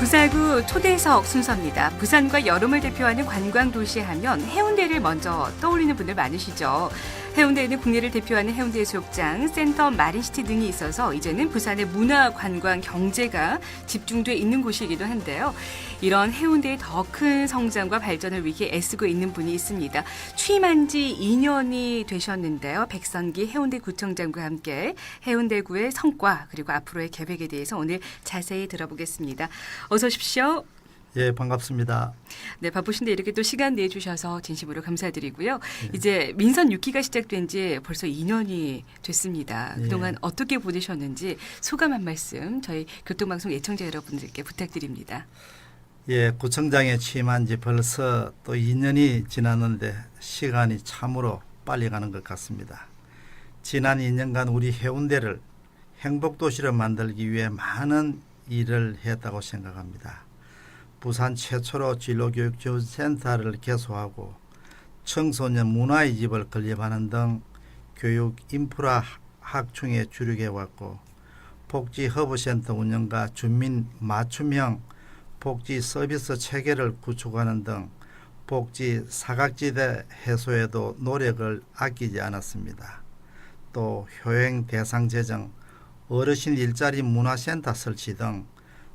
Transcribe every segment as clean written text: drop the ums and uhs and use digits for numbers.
부사구 초대석 순서입니다. 부산과 여름을 대표하는 관광도시 하면 해운대를 먼저 떠올리는 분들 많으시죠. 해운대에는 국내를 대표하는 해운대해수욕장, 센터, 마린시티 등이 있어서 이제는 부산의 문화, 관광, 경제가 집중돼 있는 곳이기도 한데요. 이런 해운대의 더 큰 성장과 발전을 위해 애쓰고 있는 분이 있습니다. 취임한 지 2년이 되셨는데요. 백선기 해운대구청장과 함께 해운대구의 성과 그리고 앞으로의 계획에 대해서 오늘 자세히 들어보겠습니다. 어서 오십시오. 예, 반갑습니다. 네, 바쁘신데 이렇게 또 시간 내주셔서 진심으로 감사드리고요. 이제 민선 6기가 시작된 지 벌써 2년이 됐습니다. 그동안 어떻게 보내셨는지 소감 한 말씀 저희 교통방송 예청자 여러분들께 부탁드립니다. 예, 구청장에 취임한 지 벌써 또 2년이 지났는데 시간이 참으로 빨리 가는 것 같습니다. 지난 2년간 우리 해운대를 행복도시로 만들기 위해 많은 일을 했다고 생각합니다. 부산 최초로 진로교육지원센터를 개소하고 청소년 문화의 집을 건립하는 등 교육 인프라 확충에 주력해왔고 복지 허브센터 운영과 주민 맞춤형 복지 서비스 체계를 구축하는 등 복지 사각지대 해소에도 노력을 아끼지 않았습니다. 또 효행 대상 제정, 어르신 일자리 문화센터 설치 등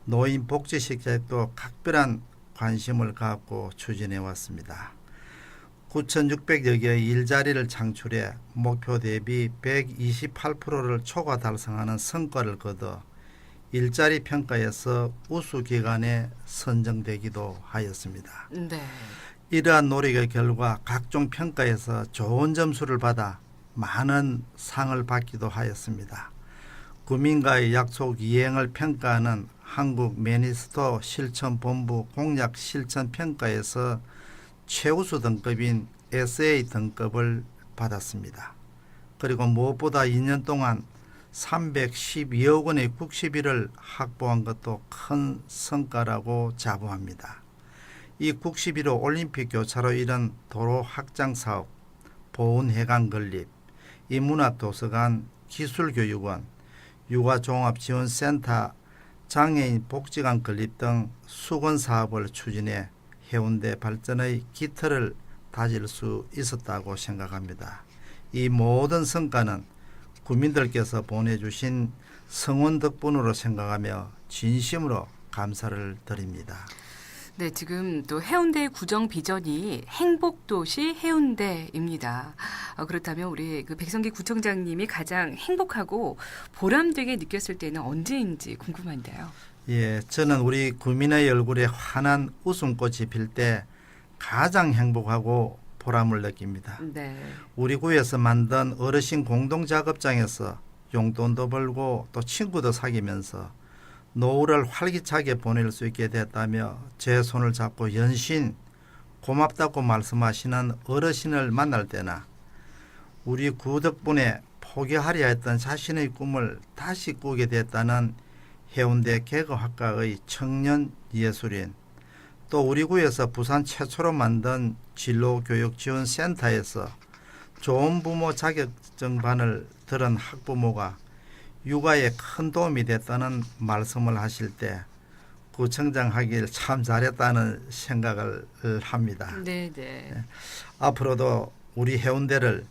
노인 복지 시책도 각별한 관심을 갖고 추진해 왔습니다. 9,600여 개의 일자리를 창출해 목표 대비 128%를 초과 달성하는 성과를 거둬 일자리 평가에서 우수 기관에 선정되기도 하였습니다. 네. 이러한 노력의 결과 각종 평가에서 좋은 점수를 받아 많은 상을 받기도 하였습니다. 구민과의 약속 이행을 평가하는 한국 매니스토 실천본부 공약 실천 평가에서 최우수 등급인 SA 등급을 받았습니다. 그리고 무엇보다 2년 동안 312억 원의 국시비를 확보한 것도 큰 성과라고 자부합니다. 이 국시비로 올림픽 교차로 이런 도로 확장 사업, 보훈해관 건립, 인문학도서관, 기술교육원, 육아종합지원센터, 장애인 복지관 건립 등 수건 사업을 추진해 해운대 발전의 기틀을 다질 수 있었다고 생각합니다. 이 모든 성과는 국민들께서 보내주신 성원 덕분으로 생각하며 진심으로 감사를 드립니다. 네, 지금 또 해운대 구정 비전이 행복도시 해운대입니다. 그렇다면 우리 그 백선기 구청장님이 가장 행복하고 보람되게 느꼈을 때는 언제인지 궁금한데요. 예, 저는 우리 구민의 얼굴에 환한 웃음꽃이 필 때 가장 행복하고 보람을 느낍니다. 네. 우리 구에서 만든 어르신 공동작업장에서 용돈도 벌고 또 친구도 사귀면서 노후를 활기차게 보낼 수 있게 됐다며 제 손을 잡고 연신 고맙다고 말씀하시는 어르신을 만날 때나 우리 구 덕분에 포기하려 했던 자신의 꿈을 다시 꾸게 됐다는 해운대 개그학과의 청년 예술인, 또 우리 구에서 부산 최초로 만든 진로교육지원센터에서 좋은 부모 자격증반을 들은 학부모가 육아에 큰 도움이 됐다는 말씀을 하실 때 구청장 하길 참 잘했다는 생각을 합니다. 네. 앞으로도 우리 해운대를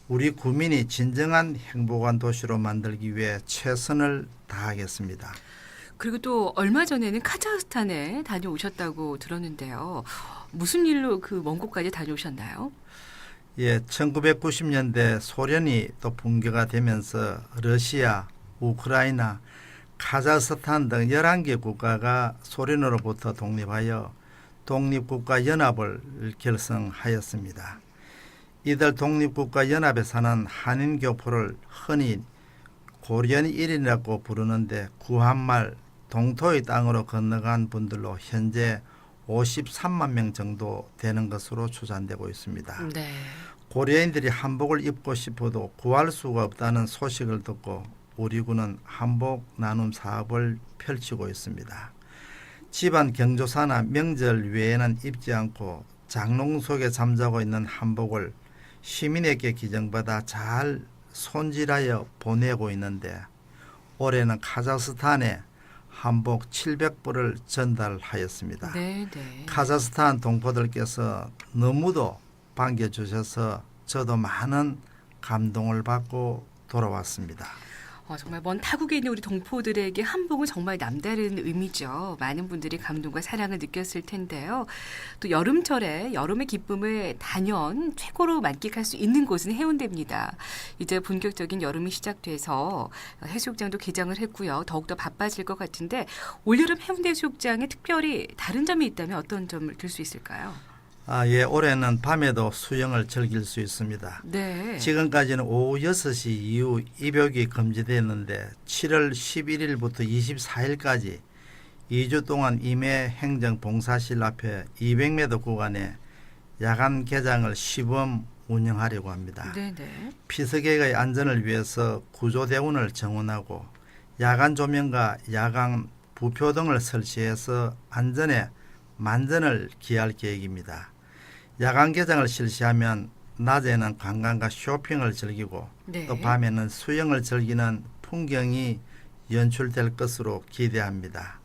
우리 구민이 진정한 행복한 도시로 만들기 위해 최선을 다하겠습니다. 그리고 또 얼마 전에는 카자흐스탄에 다녀오셨다고 들었는데요. 무슨 일로 그 먼 곳까지 다녀오셨나요? 예, 1990년대 소련이 또 붕괴가 되면서 러시아, 우크라이나, 카자흐스탄 등 11개 국가가 소련으로부터 독립하여 독립국가연합을 결성하였습니다. 이들 독립국가연합에 사는 한인교포를 흔히 고려인 1인이라고 부르는데 구한말 동토의 땅으로 건너간 분들로 현재 53만 명 정도 되는 것으로 추산되고 있습니다. 네. 고려인들이 한복을 입고 싶어도 구할 수가 없다는 소식을 듣고 우리 군은 한복 나눔 사업을 펼치고 있습니다. 집안 경조사나 명절 외에는 입지 않고 장롱 속에 잠자고 있는 한복을 시민에게 기증받아 잘 손질하여 보내고 있는데 올해는 카자흐스탄에 한복 700벌을 전달하였습니다. 네, 네. 카자흐스탄 동포들께서 너무도 반겨주셔서 저도 많은 감동을 받고 돌아왔습니다. 정말 먼 타국에 있는 우리 동포들에게 한복은 정말 남다른 의미죠. 많은 분들이 감동과 사랑을 느꼈을 텐데요. 또 여름철에 여름의 기쁨을 단연 최고로 만끽할 수 있는 곳은 해운대입니다. 이제 본격적인 여름이 시작돼서 해수욕장도 개장을 했고요. 더욱더 바빠질 것 같은데 올여름 해운대 해수욕장에 특별히 다른 점이 있다면 어떤 점을 들 수 있을까요? 예, 올해는 밤에도 수영을 즐길 수 있습니다. 네. 지금까지는 오후 6시 이후 입욕이 금지됐는데 7월 11일부터 24일까지 2주 동안 임해 행정봉사실 앞에 200m 구간에 야간 개장을 시범 운영하려고 합니다. 네네. 피서객의 안전을 위해서 구조대원을 정원하고 야간 조명과 야간 부표 등을 설치해서 안전에 만전을 기할 계획입니다. 야간 개장을 실시하면 낮에는 관광과 쇼핑을 즐기고 네. 또 밤에는 수영을 즐기는 풍경이 연출될 것으로 기대합니다.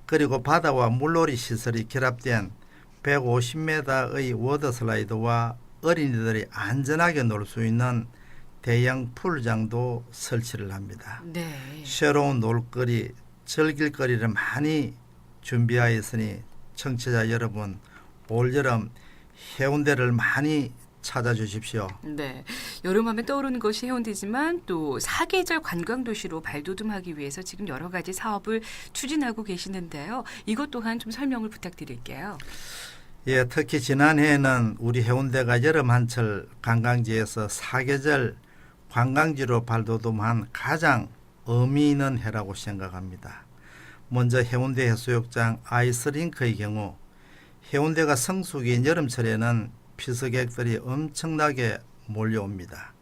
그리고 바다와 물놀이 시설이 결합된 150m의 워터슬라이드와 어린이들이 안전하게 놀 수 있는 대형 풀장도 설치를 합니다. 네. 새로운 놀거리, 즐길거리를 많이 준비하였으니 청취자 여러분, 올여름 해운대를 많이 찾아주십시오. 네, 여름하면 떠오르는 것이 해운대지만 또 사계절 관광도시로 발돋움하기 위해서 지금 여러 가지 사업을 추진하고 계시는데요. 이것 또한 좀 설명을 부탁드릴게요. 예, 특히 지난해에는 우리 해운대가 여름 한철 관광지에서 사계절 관광지로 발돋움한 가장 의미 있는 해라고 생각합니다. 먼저 해운대 해수욕장 아이스링크의 경우 해운대가 성수기인 여름철에는 피서객들이 엄청나게 몰려옵니다.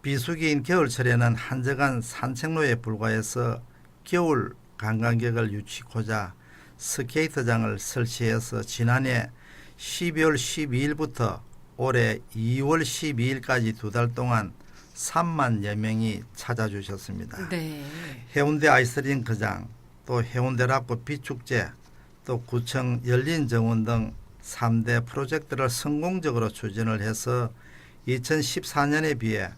비수기인 겨울철에는 한적한 산책로에 불과해서 겨울 관광객을 유치고자 스케이트장을 설치해서 지난해 12월 12일부터 올해 2월 12일까지 2달 동안 3만여 명이 찾아주셨습니다. 네. 해운대 아이스링크장, 또 해운대 락구 비축제, 또 구청 열린정원 등 3대 프로젝트를 성공적으로 추진을 해서 2014년에 비해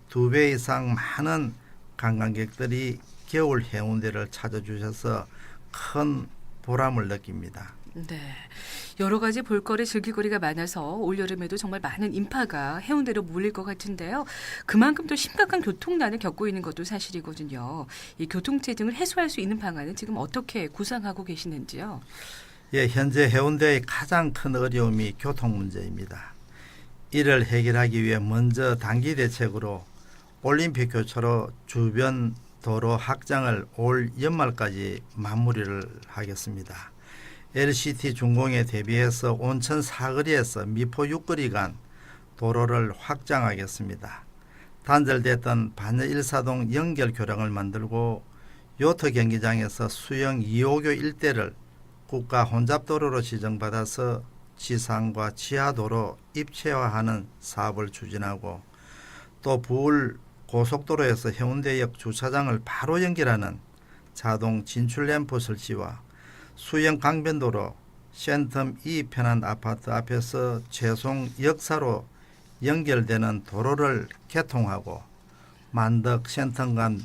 2배 이상 많은 관광객들이 겨울 해운대를 찾아주셔서 큰 보람을 느낍니다. 네. 여러 가지 볼거리, 즐길거리가 많아서 올여름에도 정말 많은 인파가 해운대로 몰릴 것 같은데요. 그만큼 또 심각한 교통난을 겪고 있는 것도 사실이거든요. 이 교통체 등을 해소할 수 있는 방안은 지금 어떻게 구상하고 계시는지요? 예, 현재 해운대의 가장 큰 어려움이 교통 문제입니다. 이를 해결하기 위해 먼저 단기 대책으로 올림픽 교차로 주변 도로 확장을 올 연말까지 마무리를 하겠습니다. LCT 준공에 대비해서 온천 사거리에서 미포 6거리 간 도로를 확장하겠습니다. 단절됐던 반야 일사동 연결 교량을 만들고 요트 경기장에서 수영 2호교 일대를 국가 혼잡도로로 지정받아서 지상과 지하도로 입체화하는 사업을 추진하고 또 부울 고속도로에서 해운대역 주차장을 바로 연결하는 자동 진출 램프 설치와 수영 강변도로 센텀 2 편한 아파트 앞에서 최송 역사로 연결되는 도로를 개통하고 만덕 센텀 간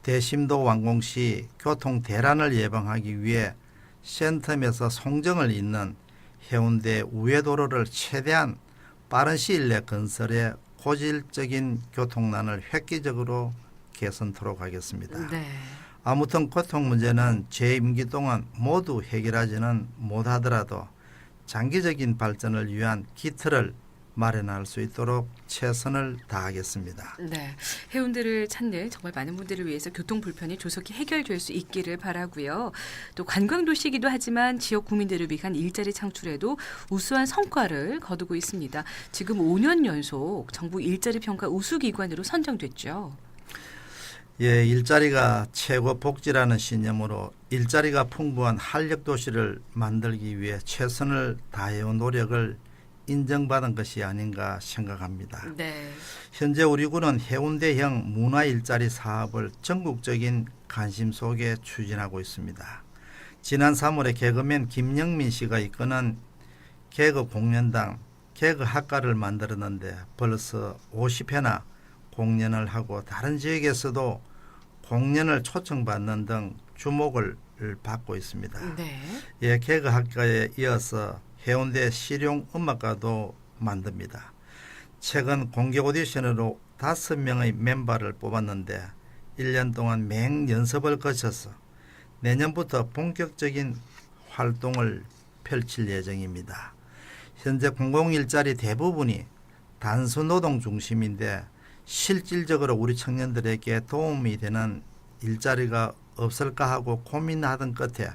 대심도 완공 시 교통 대란을 예방하기 위해 센텀에서 송정을 잇는 해운대 우회도로를 최대한 빠른 시일 내 건설해 고질적인 교통난을 획기적으로 개선토록 하겠습니다. 네. 아무튼 교통 문제는 제 임기 동안 모두 해결하지는 못하더라도 장기적인 발전을 위한 기틀을 마련할 수 있도록 최선을 다하겠습니다. 네, 해운대를 찾는 정말 많은 분들을 위해서 교통 불편이 조속히 해결될 수 있기를 바라고요. 또 관광도시이기도 하지만 지역 국민들을 위한 일자리 창출에도 우수한 성과를 거두고 있습니다. 지금 5년 연속 정부 일자리 평가 우수기관으로 선정됐죠. 예, 일자리가 최고 복지라는 신념으로 일자리가 풍부한 활력도시를 만들기 위해 최선을 다해온 노력을 인정받은 것이 아닌가 생각합니다. 네. 현재 우리 군은 해운대형 문화일자리 사업을 전국적인 관심 속에 추진하고 있습니다. 지난 3월에 개그맨 김영민 씨가 이끄는 개그 공연당 개그학과를 만들었는데 벌써 50회나 공연을 하고 다른 지역에서도 공연을 초청받는 등 주목을 받고 있습니다. 네. 예, 개그학과에 이어서 해운대 실용음악과도 만듭니다. 최근 공개 오디션으로 5명의 멤버를 뽑았는데 1년 동안 맹연습을 거쳐서 내년부터 본격적인 활동을 펼칠 예정입니다. 현재 공공일자리 대부분이 단수 노동 중심인데 실질적으로 우리 청년들에게 도움이 되는 일자리가 없을까 하고 고민하던 끝에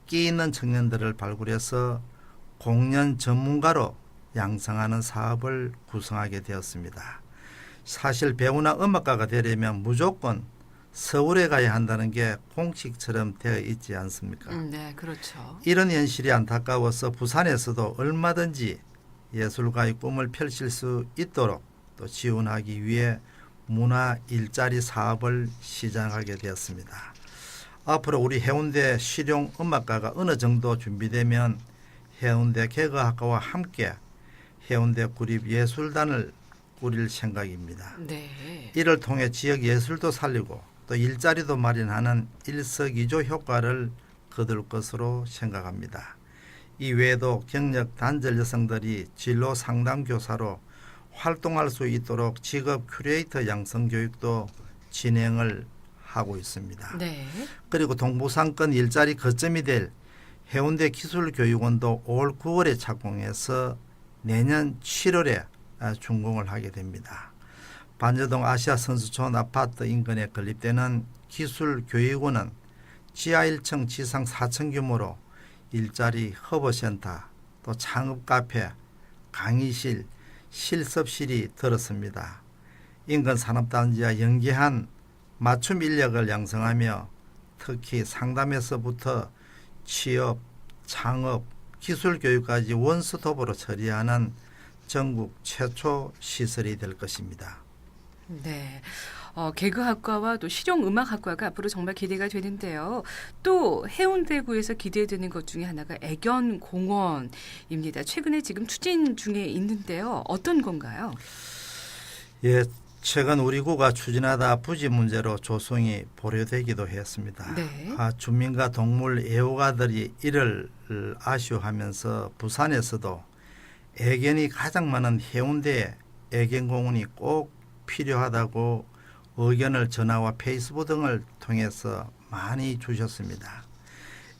끼 있는 청년들을 발굴해서 공연 전문가로 양성하는 사업을 구성하게 되었습니다. 사실 배우나 음악가가 되려면 무조건 서울에 가야 한다는 게 공식처럼 되어 있지 않습니까? 네, 그렇죠. 이런 현실이 안타까워서 부산에서도 얼마든지 예술가의 꿈을 펼칠 수 있도록 또 지원하기 위해 문화 일자리 사업을 시작하게 되었습니다. 앞으로 우리 해운대 실용음악과가 어느 정도 준비되면 해운대 개그학과와 함께 해운대 구립예술단을 꾸릴 생각입니다. 네. 이를 통해 지역 예술도 살리고 또 일자리도 마련하는 일석이조 효과를 거둘 것으로 생각합니다. 이외에도 경력 단절 여성들이 진로 상담 교사로 활동할 수 있도록 직업 큐레이터 양성 교육도 진행을 하고 있습니다. 네. 그리고 동부상권 일자리 거점이 될 해운대 기술교육원도 올 9월에 착공해서 내년 7월에 준공을 하게 됩니다. 반여동 아시아 선수촌 아파트 인근에 건립되는 기술교육원은 지하 1층 지상 4층 규모로 일자리 허브센터, 또 창업카페, 강의실, 실습실이 들었습니다. 인근 산업단지와 연계한 맞춤 인력을 양성하며 특히 상담에서부터 취업, 창업, 기술교육까지 원스톱으로 처리하는 전국 최초 시설이 될 것입니다. 네. 개그학과와 또 실용음악학과가 앞으로 정말 기대가 되는데요. 또 해운대구에서 기대되는 것 중에 하나가 애견공원입니다. 최근에 지금 추진 중에 있는데요. 어떤 건가요? 예, 최근 우리 구가 추진하다 부지 문제로 조성이 보류되기도 했습니다. 네. 주민과 동물 애호가들이 이를 아쉬워하면서 부산에서도 애견이 가장 많은 해운대에 애견공원이 꼭 필요하다고 의견을 전화와 페이스북 등을 통해서 많이 주셨습니다.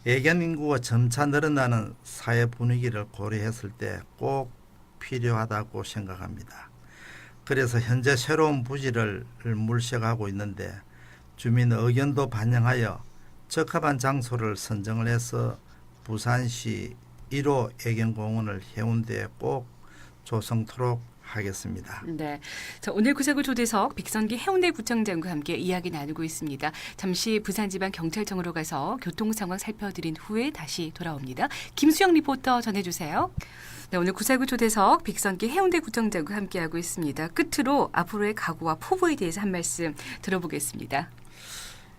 애견 인구가 점차 늘어나는 사회 분위기를 고려했을 때 꼭 필요하다고 생각합니다. 그래서 현재 새로운 부지를 물색하고 있는데 주민 의견도 반영하여 적합한 장소를 선정을 해서 부산시 1호 애견공원을 해운대에 꼭 조성토록 하겠습니다. 네. 자, 오늘 구사구 조대석 빅선기 해운대구청장과 함께 이야기 나누고 있습니다. 잠시 부산지방경찰청으로 가서 교통 상황 살펴드린 후에 다시 돌아옵니다. 김수영 리포터 전해주세요. 네, 오늘 구사구 조대석 빅선기 해운대구청장과 함께하고 있습니다. 끝으로 앞으로의 각오와 포부에 대해서 한 말씀 들어보겠습니다.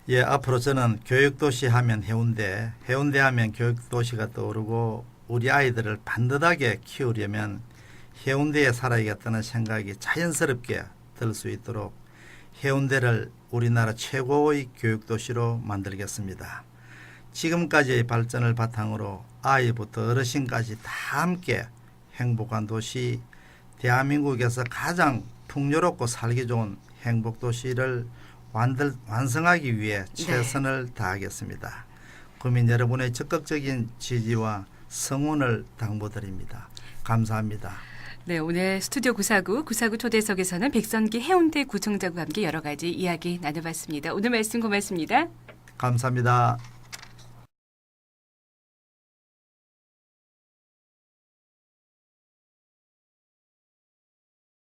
예, 앞으로 저는 교육도시 하면 해운대, 해운대 하면 교육도시가 떠오르고 우리 아이들을 반듯하게 키우려면 해운대에 살아야겠다는 생각이 자연스럽게 들 수 있도록 해운대를 우리나라 최고의 교육도시로 만들겠습니다. 지금까지의 발전을 바탕으로 아이부터 어르신까지 다 함께 행복한 도시, 대한민국에서 가장 풍요롭고 살기 좋은 행복도시를 완성하기 위해 최선을 다하겠습니다. 국민 여러분의 적극적인 지지와 성원을 당부드립니다. 감사합니다. 네, 오늘 스튜디오 구사구 초대석에서는 빅선기 해운대 구청장과 함께 여러 가지 이야기 나눠봤습니다. 오늘 말씀 고맙습니다. 감사합니다.